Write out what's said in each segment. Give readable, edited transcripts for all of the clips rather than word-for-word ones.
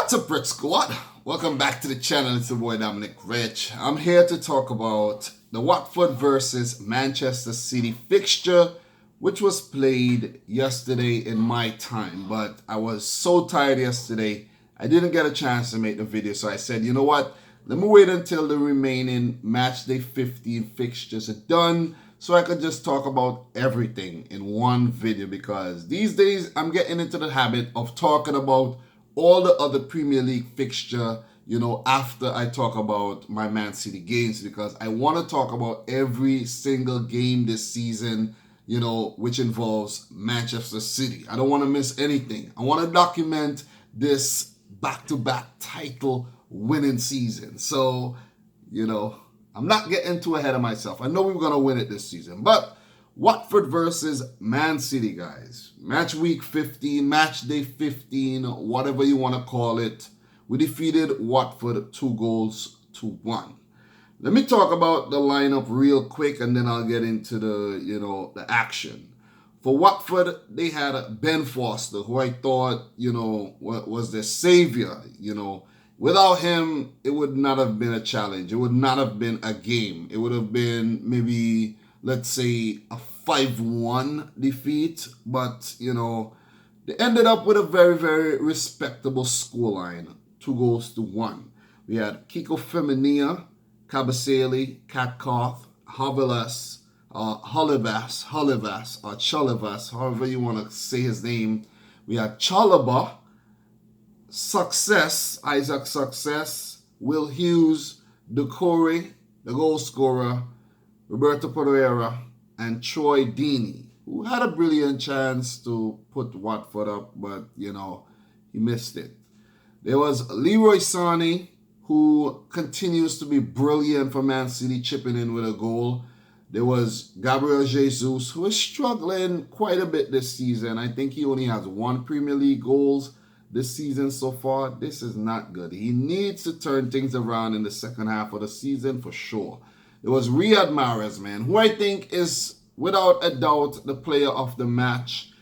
What's up, Red Squad? Welcome back to the channel. It's your boy Dominic Rich. I'm here to talk about the Watford versus Manchester City fixture, which was played yesterday in my time. But I was so tired yesterday, I didn't get a chance to make the video. So I said, you know what? Let me wait until the remaining match day 15 fixtures are done so I could just talk about everything in one video, because these days I'm getting into the habit of talking about all the other Premier League fixture, after I talk about my Man City games, because I want to talk about every single game this season, which involves Manchester City. I don't want to miss anything. I want to document this back-to-back title winning season. So, I'm not getting too ahead of myself. I know we're going to win it this season, but Watford versus Man City, guys. Match week 15, match day 15, whatever you want to call it. We defeated Watford 2-1. Let me talk about the lineup real quick, and then I'll get into the action. For Watford, they had Ben Foster, who I thought, was their savior. Without him, it would not have been a challenge. It would not have been a game. It would have been maybe, let's say, a 5-1 defeat. But, they ended up with a very, very respectable scoreline, 2-1. We had Kiko Femenia, Kabasele, Katkoth, Holivas, or Chalivas, however you want to say his name. We had Chalaba, Isaac Success, Will Hughes, Decore, the goal scorer, Roberto Pereira, and Troy Deeney, who had a brilliant chance to put Watford up, but, he missed it. There was Leroy Sané, who continues to be brilliant for Man City, chipping in with a goal. There was Gabriel Jesus, who is struggling quite a bit this season. I think he only has 1 Premier League goals this season so far. This is not good. He needs to turn things around in the second half of the season for sure. There was Riyad Mahrez, man, who I think is, without a doubt, the player of the match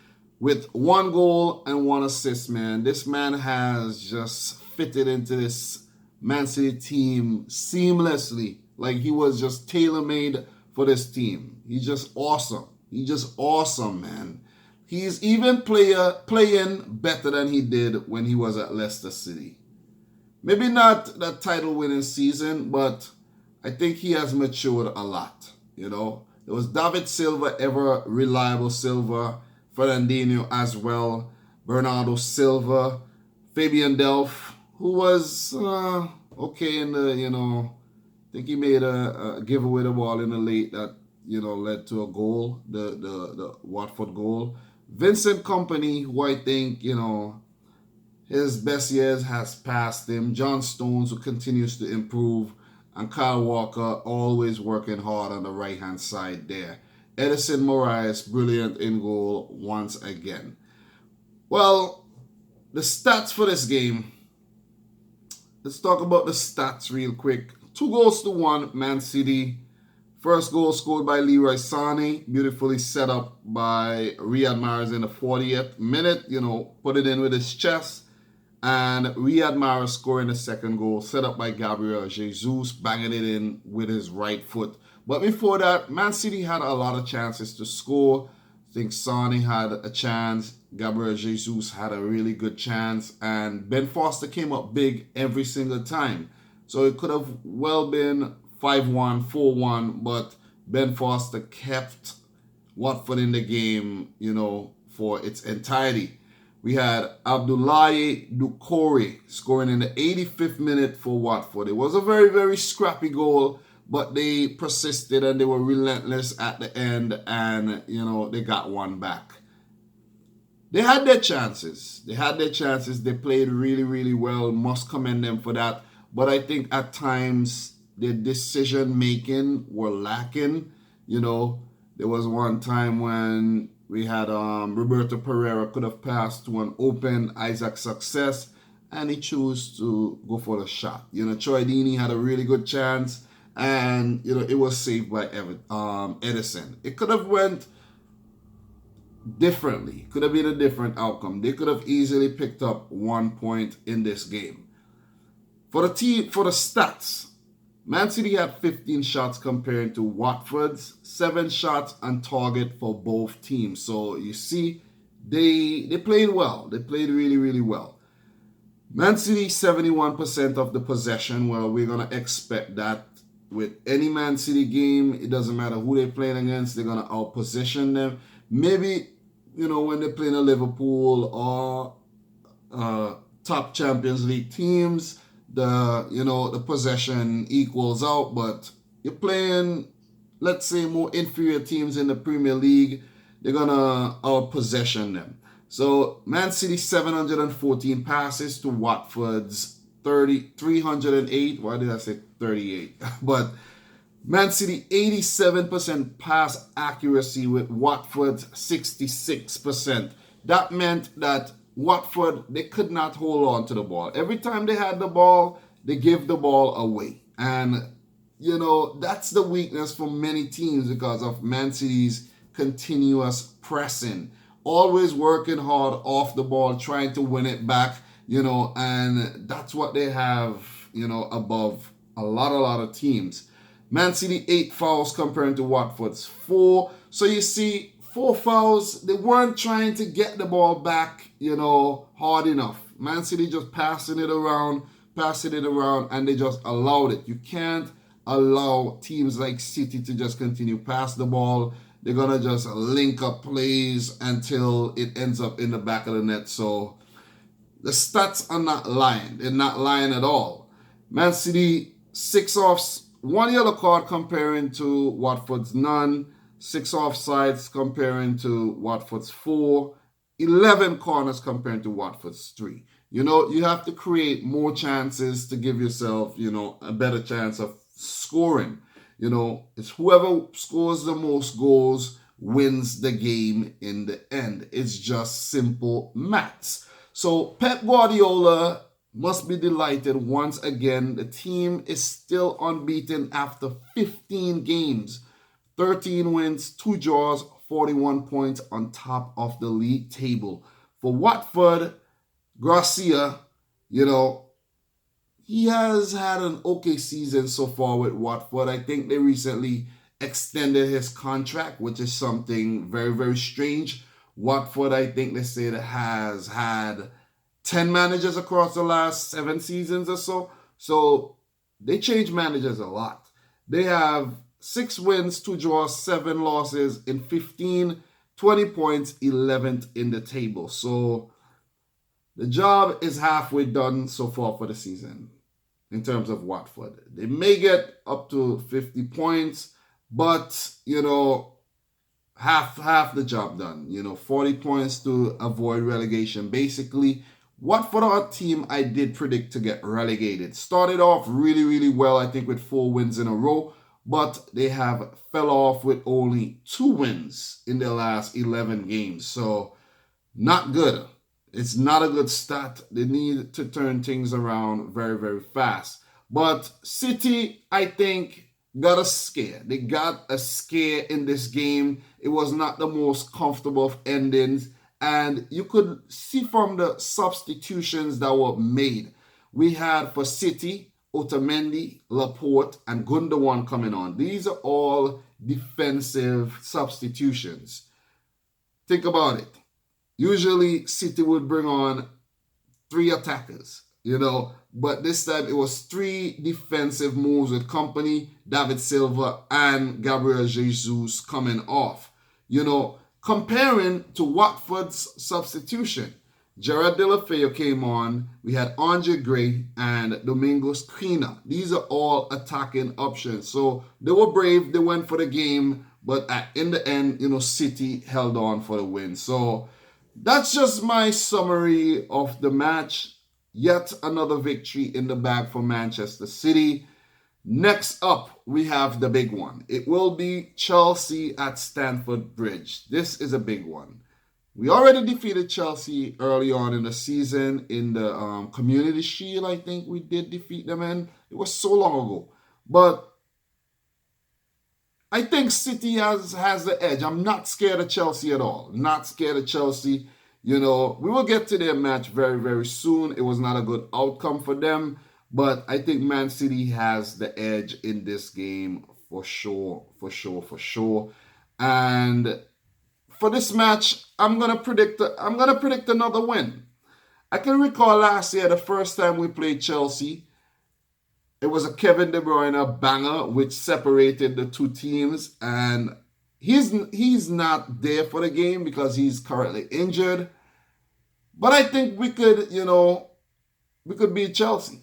with 1 goal and 1 assist, man. This man has just fitted into this Man City team seamlessly. Like, he was just tailor-made for this team. He's just awesome. He's just awesome, man. He's even playing better than he did when he was at Leicester City. Maybe not that title-winning season, but I think he has matured a lot, There was David Silva, ever reliable Silva, Fernandinho as well, Bernardo Silva, Fabian Delph, who was okay in the, I think he made a give away the ball in the late that, led to a goal, the Watford goal. Vincent Kompany, who I think, his best years has passed him. John Stones, who continues to improve. And Kyle Walker, always working hard on the right-hand side there. Edison Mahrez, brilliant in goal once again. Well, the stats for this game. Let's talk about the stats real quick. 2-1, Man City. First goal scored by Leroy Sané, beautifully set up by Riyad Mahrez in the 40th minute, put it in with his chest. And Riyad Mahrez scoring the second goal, set up by Gabriel Jesus, banging it in with his right foot. But before that, Man City had a lot of chances to score. I think Sané had a chance. Gabriel Jesus had a really good chance. And Ben Foster came up big every single time. So it could have well been 5-1, 4-1, but Ben Foster kept Watford in the game, for its entirety. We had Abdoulaye Doucouré scoring in the 85th minute for Watford. It was a very, very scrappy goal, but they persisted and they were relentless at the end, and, they got one back. They had their chances. They played really, really well. Must commend them for that. But I think at times their decision-making were lacking. There was one time when we had Roberto Pereira could have passed to an open Isaac Success, and he chose to go for the shot. Troy Deeney had a really good chance, and, it was saved by Edison. It could have went differently. Could have been a different outcome. They could have easily picked up 1 point in this game. For the stats, Man City had 15 shots compared to Watford's 7 shots on target for both teams. So you see, they played well. They played really, really well. Man City 71% of the possession. Well, we're gonna expect that with any Man City game. It doesn't matter who they're playing against. They're gonna outpossession them. Maybe when they're playing a Liverpool or top Champions League teams, the possession equals out. But you're playing, let's say, more inferior teams in the Premier League, they're gonna outpossession them. So Man City 714 passes to Watford's 308. Why did I say 38? But Man City 87% pass accuracy with Watford 66%. That meant that Watford, they could not hold on to the ball. Every time they had the ball, they gave the ball away. And, that's the weakness for many teams because of Man City's continuous pressing. Always working hard off the ball, trying to win it back, and that's what they have, above a lot of teams. Man City 8 fouls compared to Watford's 4. So you see, 4 fouls, they weren't trying to get the ball back, hard enough. Man City just passing it around, and they just allowed it. You can't allow teams like City to just continue pass the ball. They're going to just link up plays until it ends up in the back of the net. So the stats are not lying. They're not lying at all. Man City 6 offs, 1 yellow card comparing to Watford's none, 6 offsides comparing to Watford's 4, 11 corners comparing to Watford's 3. You have to create more chances to give yourself, a better chance of scoring. It's whoever scores the most goals wins the game in the end. It's just simple maths. So Pep Guardiola must be delighted once again. The team is still unbeaten after 15 games. 13 wins, 2 draws, 41 points on top of the league table. For Watford, Garcia, he has had an okay season so far with Watford. I think they recently extended his contract, which is something very, very strange. Watford, I think they said, has had 10 managers across the last 7 seasons or so. So they change managers a lot. They have 6 wins, 2 draws, 7 losses in 15, 20 points, 11th in the table. So the job is halfway done so far for the season in terms of Watford. They may get up to 50 points, but, half the job done. 40 points to avoid relegation. Basically, Watford are a team I did predict to get relegated. Started off really, really well, I think, with 4 wins in a row, but they have fell off with only 2 wins in their last 11 games. So, not good. It's not a good stat. They need to turn things around very, very fast. But City, I think, got a scare. They got a scare in this game. It was not the most comfortable of endings. And you could see from the substitutions that were made. We had for City, Otamendi, Laporte, and Gundogan coming on. These are all defensive substitutions. Think about it. Usually, City would bring on 3 attackers, but this time it was 3 defensive moves with Kompany, David Silva, and Gabriel Jesus coming off. Comparing to Watford's substitution, Gerard Deulofeu came on. We had Andre Gray and Domingos Quina. These are all attacking options. So they were brave. They went for the game, but in the end, City held on for the win. So that's just my summary of the match. Yet another victory in the bag for Manchester City. Next up, we have the big one. It will be Chelsea at Stamford Bridge. This is a big one. We already defeated Chelsea early on in the season in the Community Shield. I think we did defeat them in. It was so long ago. But I think City has the edge. I'm not scared of Chelsea at all. Not scared of Chelsea. You know, we will get to their match very, very soon. It was not a good outcome for them, but I think Man City has the edge in this game for sure, for sure, for sure. And for this match, I'm gonna predict another win. I can recall last year the first time we played Chelsea, it was a Kevin De Bruyne banger which separated the two teams, and he's not there for the game because he's currently injured. But I think we could, we could beat Chelsea.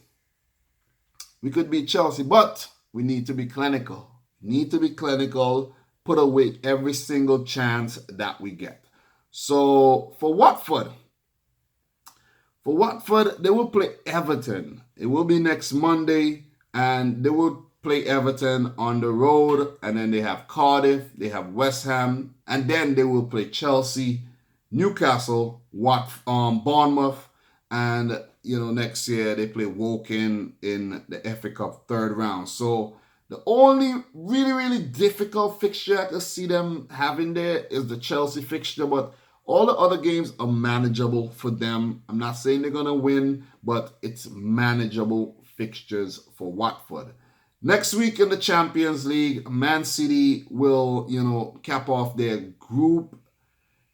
We could beat Chelsea, but we need to be clinical. Need to be clinical, put away every single chance that we get. So for Watford, they will play Everton. It will be next Monday, and they will play Everton on the road, and then they have Cardiff, they have West Ham, and then they will play Chelsea, Newcastle, Bournemouth, and next year they play Woking in the FA Cup third round. So the only really, really difficult fixture I can see them having there is the Chelsea fixture, but all the other games are manageable for them. I'm not saying they're going to win, but it's manageable fixtures for Watford. Next week in the Champions League, Man City will, cap off their group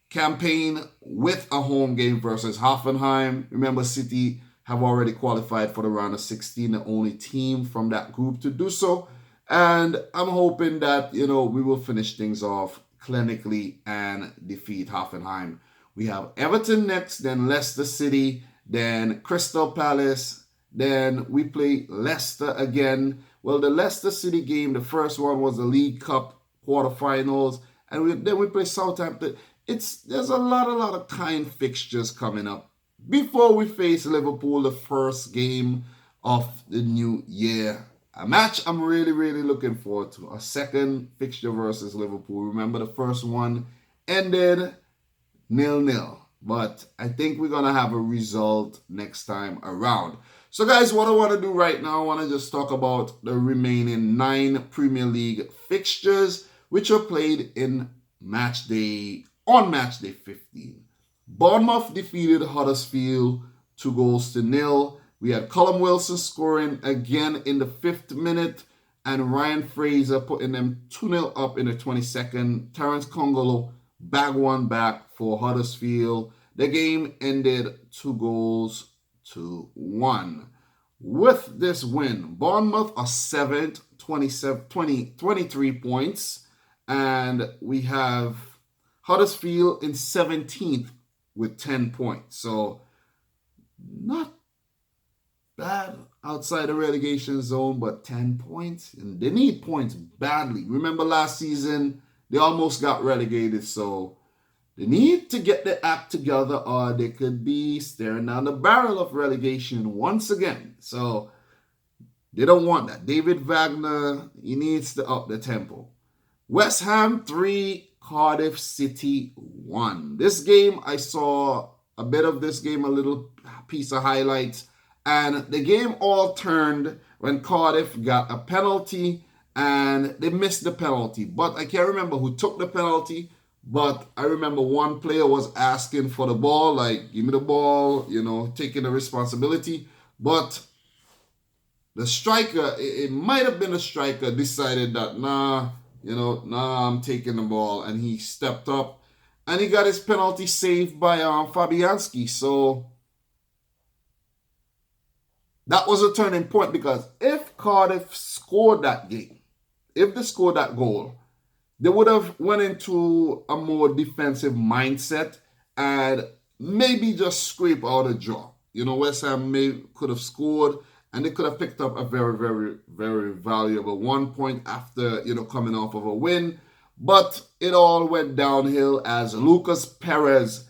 campaign with a home game versus Hoffenheim. Remember, City have already qualified for the round of 16, the only team from that group to do so. And I'm hoping that, we will finish things off clinically and defeat Hoffenheim. We have Everton next, then Leicester City, then Crystal Palace, then we play Leicester again. Well, the Leicester City game, the first one was the League Cup quarterfinals, and then we play Southampton. There's a lot of kind fixtures coming up before we face Liverpool, the first game of the new year. A match I'm really, really looking forward to. A second fixture versus Liverpool. Remember, the first one ended 0-0. But I think we're going to have a result next time around. So, guys, what I want to do right now, I want to just talk about the remaining 9 Premier League fixtures, which are played on match day 15. Bournemouth defeated Huddersfield 2-0. We had Callum Wilson scoring again in the 5th minute, and Ryan Fraser putting them 2-0 up in the 22nd. Terence Congolo bag one back for Huddersfield. The game ended 2-1. With this win, Bournemouth are 7th, 23 points, and we have Huddersfield in 17th with 10 points. So not bad outside the relegation zone, but 10 points. And they need points badly. Remember last season, they almost got relegated. So they need to get their act together, or they could be staring down the barrel of relegation once again. So they don't want that. David Wagner, he needs to up the tempo. West Ham 3, Cardiff City 1. This game, I saw a bit of this game, a little piece of highlights. And the game all turned when Cardiff got a penalty and they missed the penalty. But I can't remember who took the penalty. But I remember one player was asking for the ball, like, give me the ball, taking the responsibility. But the striker, it might have been the striker, decided that, nah, I'm taking the ball. And he stepped up and he got his penalty saved by Fabianski. So that was a turning point, because if Cardiff scored that game, if they scored that goal, they would have went into a more defensive mindset and maybe just scrape out a draw. West Ham could have scored and they could have picked up a very, very, very valuable 1 point after, coming off of a win. But it all went downhill as Lucas Perez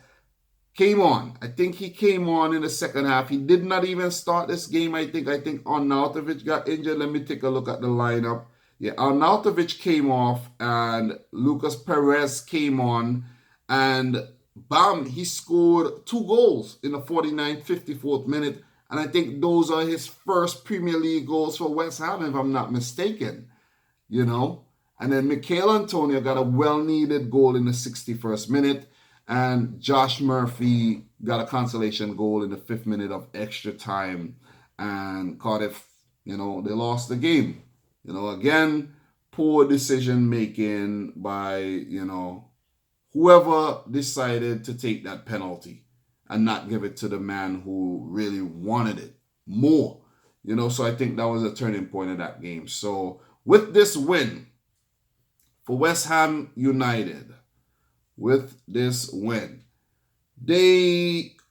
came on. I think he came on in the second half. He did not even start this game, I think. Arnautovic got injured. Let me take a look at the lineup. Yeah, Arnautovic came off and Lucas Perez came on. And bam, he scored 2 goals in the 49th, 54th minute. And I think those are his first Premier League goals for West Ham, if I'm not mistaken. And then Mikel Antonio got a well-needed goal in the 61st minute. And Josh Murphy got a consolation goal in the 5th minute of extra time. And Cardiff, they lost the game. Again, poor decision making by, whoever decided to take that penalty and not give it to the man who really wanted it more. So I think that was a turning point of that game. So with this win for West Ham United, they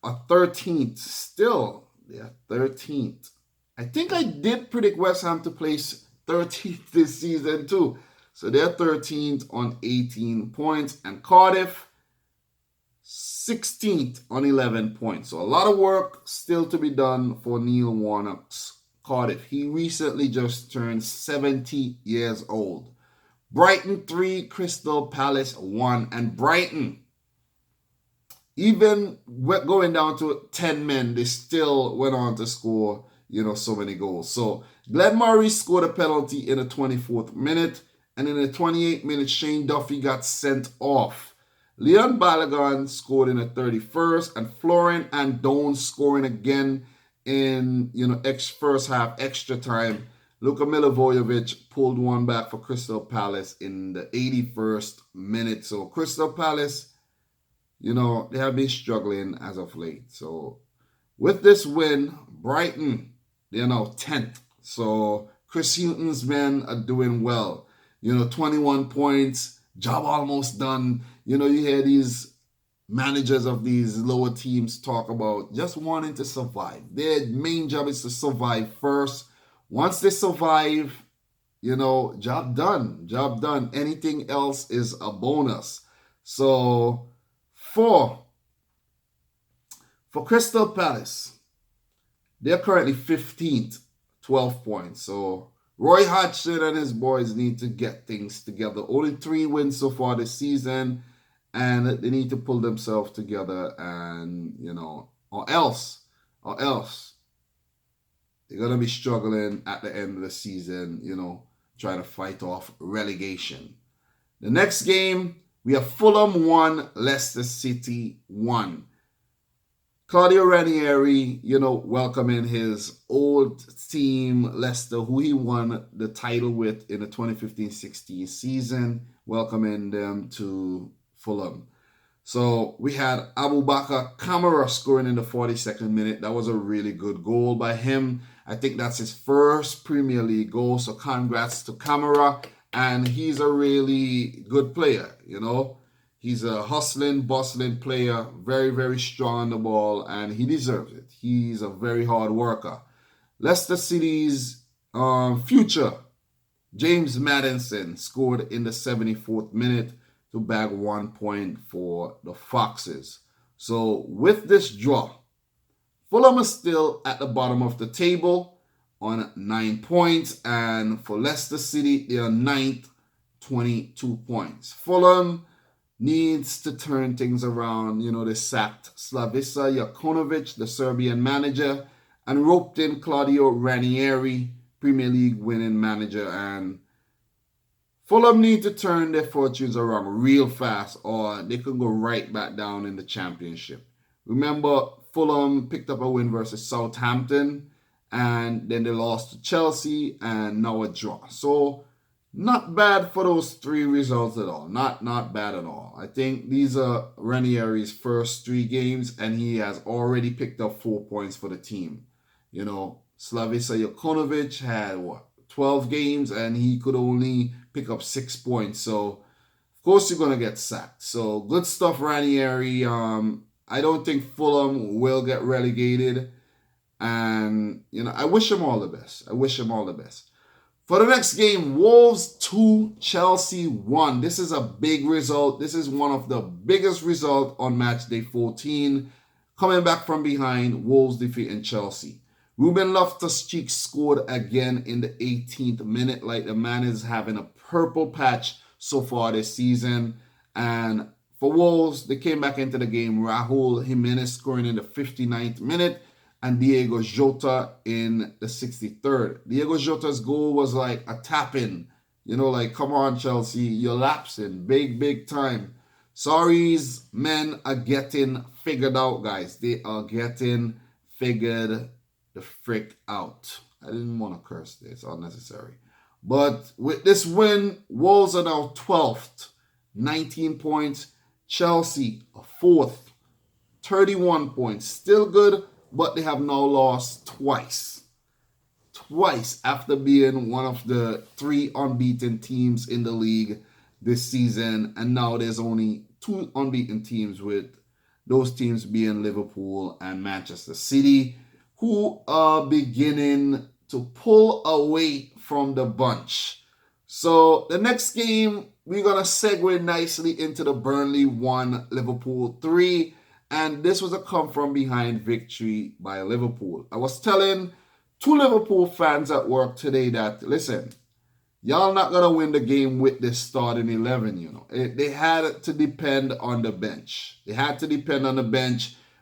are 13th still. They are 13th. I think I did predict West Ham to place 13th this season too. So they're 13th on 18 points. And Cardiff, 16th on 11 points. So a lot of work still to be done for Neil Warnock's Cardiff. He recently just turned 70 years old. Brighton 3, Crystal Palace 1. And Brighton, even going down to 10 men, they still went on to score, so many goals. So Glenn Murray scored a penalty in the 24th minute. And in the 28th minute, Shane Duffy got sent off. Leon Balogun scored in the 31st. And Florian Andone scoring again in, first half extra time. Luka Milivojevic pulled one back for Crystal Palace in the 81st minute. So Crystal Palace, they have been struggling as of late. So with this win, Brighton, they're now 10th. So Chris Hughton's men are doing well. 21 points, job almost done. You hear these managers of these lower teams talk about just wanting to survive. Their main job is to survive first. Once they survive, job done. Anything else is a bonus. So for Crystal Palace, they're currently 15th, 12 points. So Roy Hodgson and his boys need to get things together. Only 3 wins so far this season, and they need to pull themselves together, and or else they're gonna be struggling at the end of the season, trying to fight off relegation. The next game, we have Fulham 1, Leicester City 1. Claudio Ranieri, welcoming his old team, Leicester, who he won the title with in the 2015-16 season, welcoming them to Fulham. So we had Abubakar Kamara scoring in the 42nd minute. That was a really good goal by him. I think that's his first Premier League goal. So congrats to Kamara. And he's a really good player, He's a hustling, bustling player, very, very strong on the ball, and he deserves it. He's a very hard worker. Leicester City's future, James Maddison, scored in the 74th minute to bag 1 point for the Foxes. So with this draw, Fulham is still at the bottom of the table on 9 points, and for Leicester City, they are 9th, 22 points. Fulham needs to turn things around. They sacked Slavica Jokanovic, the Serbian manager, and roped in Claudio Ranieri, Premier League winning manager. And Fulham need to turn their fortunes around real fast, or they could go right back down in the Championship. Remember, Fulham picked up a win versus Southampton, and then they lost to Chelsea, and now a draw. So not bad for those 3 results at all. Not bad at all. I think these are Ranieri's first 3 games, and he has already picked up 4 points for the team. Slavica Jokanovic had 12 games, and he could only pick up 6 points. So of course you're gonna get sacked. So good stuff, Ranieri. I don't think Fulham will get relegated, and I wish him all the best. For the next game, Wolves 2, Chelsea 1. This is a big result. This is one of the biggest results on match day 14. Coming back from behind, Wolves defeating Chelsea. Ruben Loftus-Cheek scored again in the 18th minute. Like, the man is having a purple patch so far this season. And for Wolves, they came back into the game. Raúl Jiménez scoring in the 59th minute. And Diego Jota in the 63rd. Diego Jota's goal was like a tap-in, Like, come on, Chelsea, you're lapsing big time. Sorry's men are getting figured out, guys. They are getting figured the frick out. I didn't want to curse there. It's unnecessary. But with this win, Wolves are now 12th, 19 points. Chelsea are 4th, 31 points. Still good, but they have now lost twice. Twice after being one of the 3 unbeaten teams in the league this season. And now there's only 2 unbeaten teams, with those teams being Liverpool and Manchester City, who are beginning to pull away from the bunch. So the next game, we're going to segue nicely into the Burnley 1, Liverpool 3. And this was a come from behind victory by Liverpool. I was telling 2 Liverpool fans at work today that, listen, y'all not going to win the game with this starting 11, They had to depend on the bench.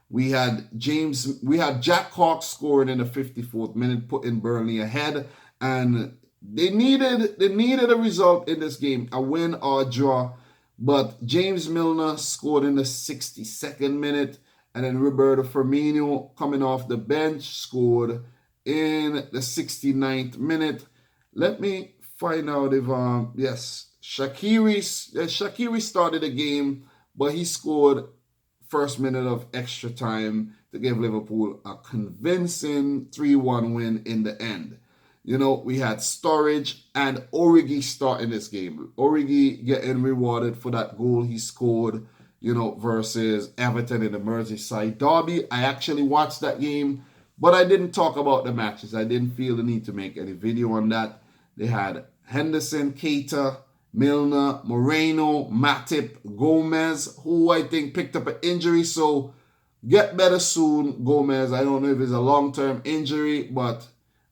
We had Jack Hawk scoring in the 54th minute, putting Burnley ahead, and they needed a result in this game, a win or a draw. But James Milner scored in the 62nd minute, and then Roberto Firmino, coming off the bench, scored in the 69th minute. Let me find out if Shaqiri started the game, but he scored first minute of extra time to give Liverpool a convincing 3-1 win in the end. We had Sturridge and Origi starting this game. Origi getting rewarded for that goal he scored, versus Everton in the Merseyside derby. I actually watched that game, but I didn't talk about the matches. I didn't feel the need to make any video on that. They had Henderson, Keita, Milner, Moreno, Matip, Gomez, who I think picked up an injury, so get better soon, Gomez. I don't know if it's a long-term injury, but,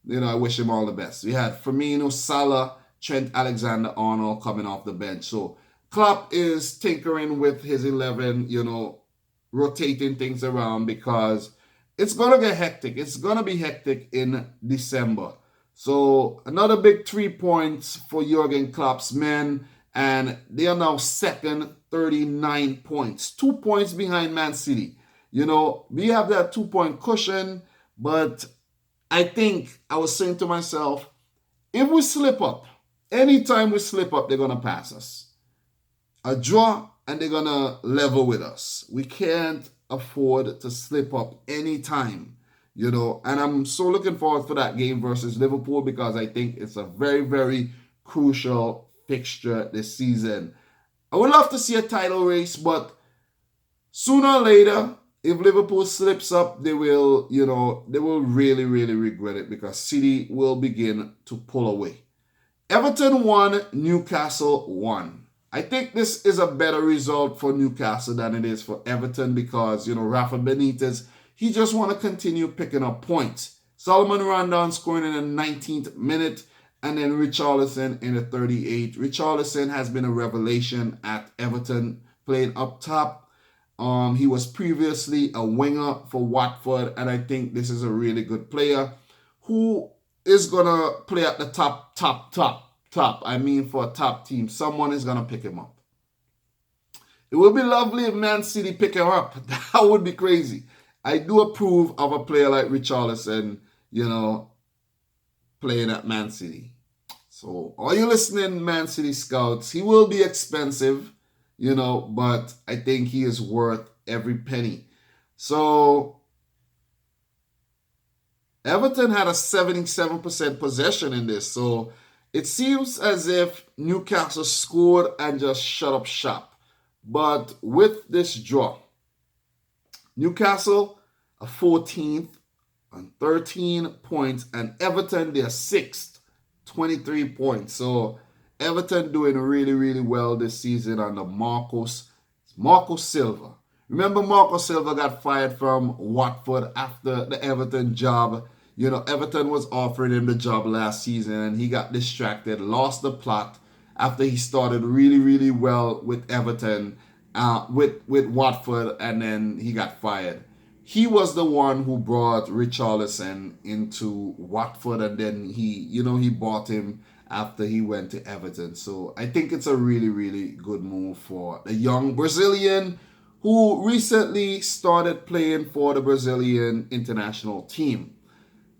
I wish him all the best. We had Firmino, Salah, Trent Alexander-Arnold coming off the bench. So Klopp is tinkering with his 11, rotating things around, because it's going to get hectic. It's going to be hectic in December. So another big 3 points for Jurgen Klopp's men, and they are now second, 39 points. 2 points behind Man City. We have that 2-point cushion, but I think I was saying to myself, if we slip up, anytime we slip up, they're going to pass us. A draw, and they're going to level with us. We can't afford to slip up anytime. And I'm so looking forward for that game versus Liverpool, because I think it's a very, very crucial fixture this season. I would love to see a title race, but sooner or later, if Liverpool slips up, they will really, really regret it, because City will begin to pull away. Everton 1, Newcastle 1. I think this is a better result for Newcastle than it is for Everton, because, Rafa Benitez, he just want to continue picking up points. Solomon Rondon scoring in the 19th minute, and then Richarlison in the 38th. Richarlison has been a revelation at Everton, playing up top. He was previously a winger for Watford, and I think this is a really good player who is going to play at the top. I mean, for a top team. Someone is going to pick him up. It would be lovely if Man City pick him up. That would be crazy. I do approve of a player like Richarlison, playing at Man City. So, are you listening, Man City scouts? He will be expensive, but I think he is worth every penny. So, Everton had a 77% possession in this. So, it seems as if Newcastle scored and just shut up shop. But with this draw, Newcastle are 14th on 13 points, and Everton, they're 6th, 23 points. So Everton doing really, really well this season under Marco Silva. Remember, Marco Silva got fired from Watford after the Everton job. Everton was offering him the job last season, and he got distracted, lost the plot after he started really, really well with Everton, with Watford, and then he got fired. He was the one who brought Richarlison into Watford, and then he bought him after he went to Everton. So I think it's a really, really good move for the young Brazilian who recently started playing for the Brazilian international team.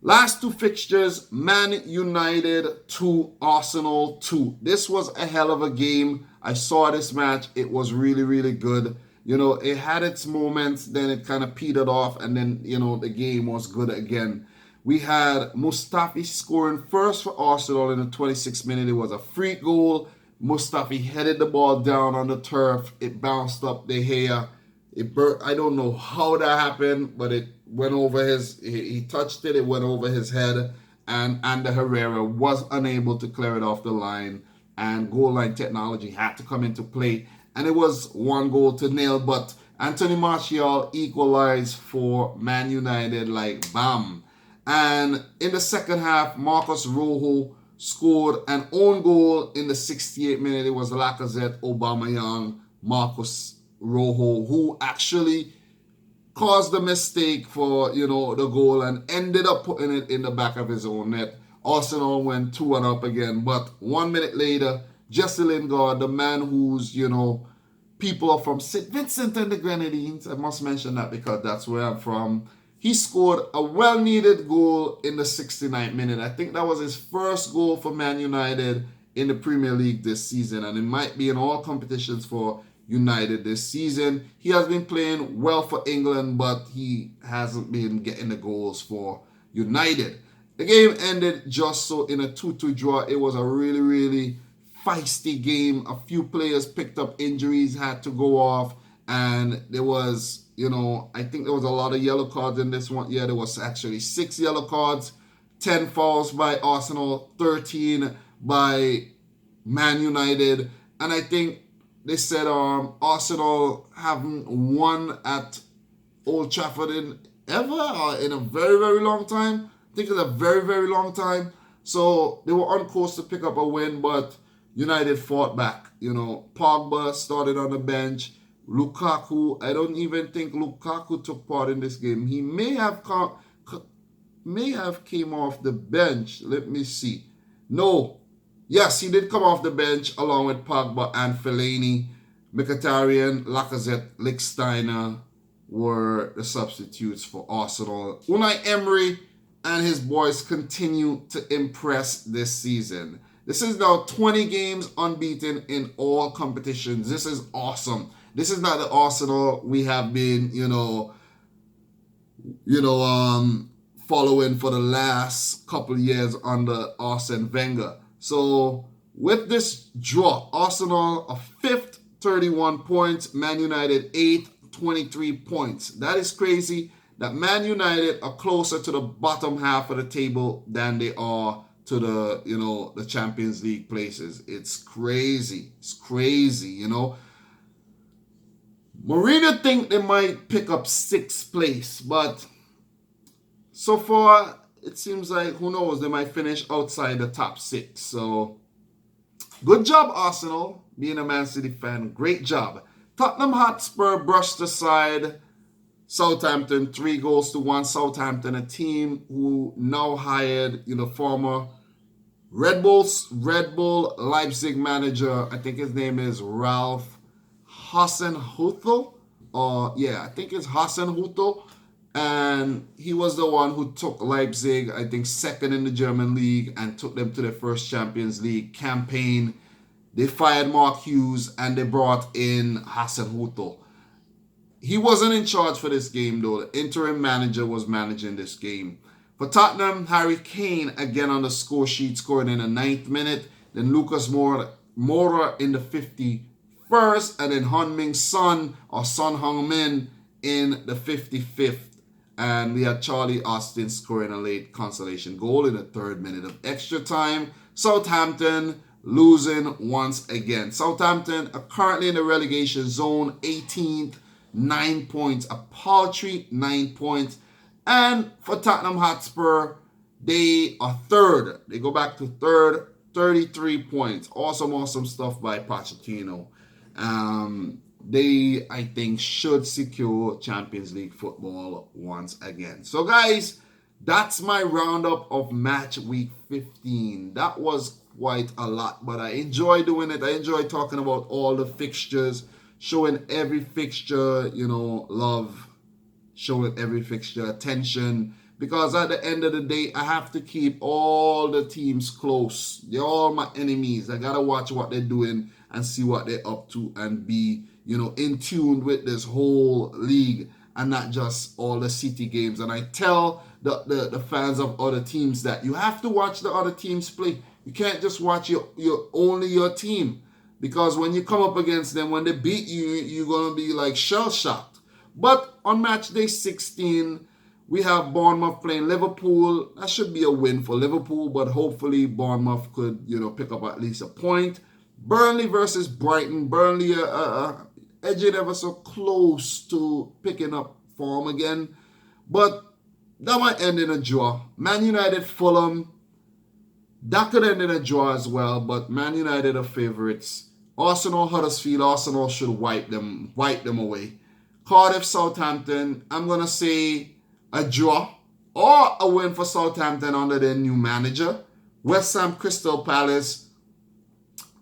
Last two fixtures, Man United 2, Arsenal 2. This was a hell of a game. I saw this match. It was really, really good. You know, it had its moments, then it kind of petered off, and then, you know, the game was good again. We had Mustafi scoring first for Arsenal in the 26th minute. It was a free goal. Mustafi headed the ball down on the turf. It bounced up the hair. I don't know how that happened, but it went over he touched it, it went over his head, and Ander Herrera was unable to clear it off the line, and goal line technology had to come into play, and it was 1-0, but Anthony Martial equalized for Man United like bam. And in the second half, Marcos Rojo scored an own goal in the 68th minute. It was Lacazette, Aubameyang, Marcos Rojo, who actually caused the mistake for, you know, the goal and ended up putting it in the back of his own net. Arsenal went 2-1 up again, but 1 minute later, Jesse Lingard, the man who's, you know, people are from St. Vincent and the Grenadines, I must mention that because that's where I'm from, he scored a well-needed goal in the 69th minute. I think that was his first goal for Man United in the Premier League this season, and it might be in all competitions for United this season. He has been playing well for England, but he hasn't been getting the goals for United. The game ended just so in a 2-2 draw. It was a really, really feisty game. A few players picked up injuries, had to go off, and there was, you know, I think there was a lot of yellow cards in this one. Yeah, there was actually 6 yellow cards, 10 fouls by Arsenal, 13 by Man United, and I think they said Arsenal haven't won at Old Trafford in a very, very long time. I think it's a very, very long time. So they were on course to pick up a win, but United fought back. You know, Pogba started on the bench. Lukaku, I don't even think Lukaku took part in this game. He may have came off the bench. Let me see. No. Yes, he did come off the bench along with Pogba and Fellaini. Mkhitaryan, Lacazette, Lichtsteiner were the substitutes for Arsenal. Unai Emery and his boys continue to impress this season. This is now 20 games unbeaten in all competitions. This is awesome. This is not the Arsenal we have been, following for the last couple of years under Arsene Wenger. So with this draw, Arsenal are 5th, 31 points. Man United 8th, 23 points. That is crazy that Man United are closer to the bottom half of the table than they are to the Champions League places. It's crazy. It's crazy, Mourinho think they might pick up 6th place, but so far it seems like, who knows, they might finish outside the top 6. So, good job, Arsenal, being a Man City fan. Great job. Tottenham Hotspur brushed aside Southampton 3-1. Southampton, a team who now hired, former Red Bull Leipzig manager. I think his name is Ralph Hasenhuttl. I think it's Hasenhuttl. And he was the one who took Leipzig, I think, 2nd in the German league and took them to their first Champions League campaign. They fired Mark Hughes and they brought in Hasenhuttl. He wasn't in charge for this game, though. The interim manager was managing this game. For Tottenham, Harry Kane again on the score sheet, scoring in the 9th minute. Then Lucas Moura in the 51st. And then Heung-min Son Heung-min in the 55th. And we had Charlie Austin scoring a late consolation goal in the 3rd minute of extra time. Southampton losing once again. Southampton are currently in the relegation zone, 18th, 9 points. A paltry 9 points. And for Tottenham Hotspur, they are 3rd. They go back to 3rd, 33 points. Awesome stuff by Pochettino. They, I think, should secure Champions League football once again. So, guys, that's my roundup of match week 15. That was quite a lot, but I enjoy doing it. I enjoy talking about all the fixtures, showing every fixture, love, showing every fixture attention, because at the end of the day, I have to keep all the teams close. They're all my enemies. I gotta watch what they're doing and see what they're up to and be, in tune with this whole league and not just all the City games. And I tell the fans of other teams that you have to watch the other teams play. You can't just watch only your team, because when you come up against them, when they beat you, you're gonna be like shell-shocked. But on match day 16, we have Bournemouth playing Liverpool. That should be a win for Liverpool, but hopefully Bournemouth could, pick up at least a point. Burnley versus Brighton. Burnley edging ever so close to picking up form again, but that might end in a draw. Man United, Fulham, that could end in a draw as well, but Man United are favorites. Arsenal, Huddersfield. Arsenal should wipe them away. Cardiff, Southampton. I'm going to say a draw or a win for Southampton under their new manager. West Ham, Crystal Palace.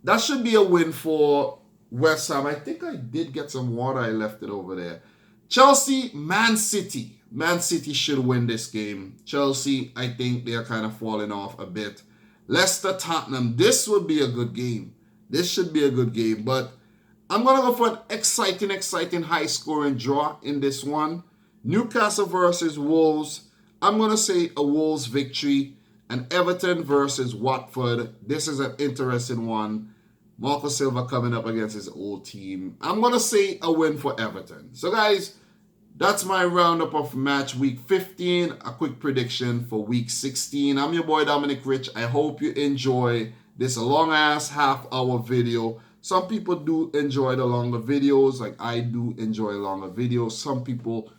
That should be a win for West Ham. I think I did get some water. I left it over there. Chelsea, Man City. Man City should win this game. Chelsea, I think they are kind of falling off a bit. Leicester, Tottenham. This would be a good game. This should be a good game. But I'm going to go for an exciting, high-scoring draw in this one. Newcastle versus Wolves. I'm going to say a Wolves victory. And Everton versus Watford. This is an interesting one. Marco Silva coming up against his old team. I'm going to say a win for Everton. So, guys, that's my roundup of match week 15. A quick prediction for week 16. I'm your boy, Dominic Rich. I hope you enjoy this long-ass half-hour video. Some people do enjoy the longer videos. Like, I do enjoy longer videos. Some people,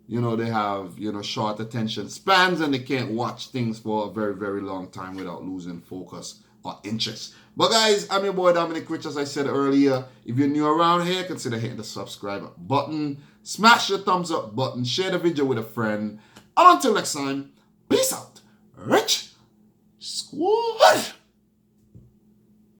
they have, short attention spans and they can't watch things for a very, very long time without losing focus or interest. But guys, I'm your boy Dominic Rich. As I said earlier, if you're new around here, consider hitting the subscribe button. Smash the thumbs up button. Share the video with a friend. And until next time, peace out. Rich Squad.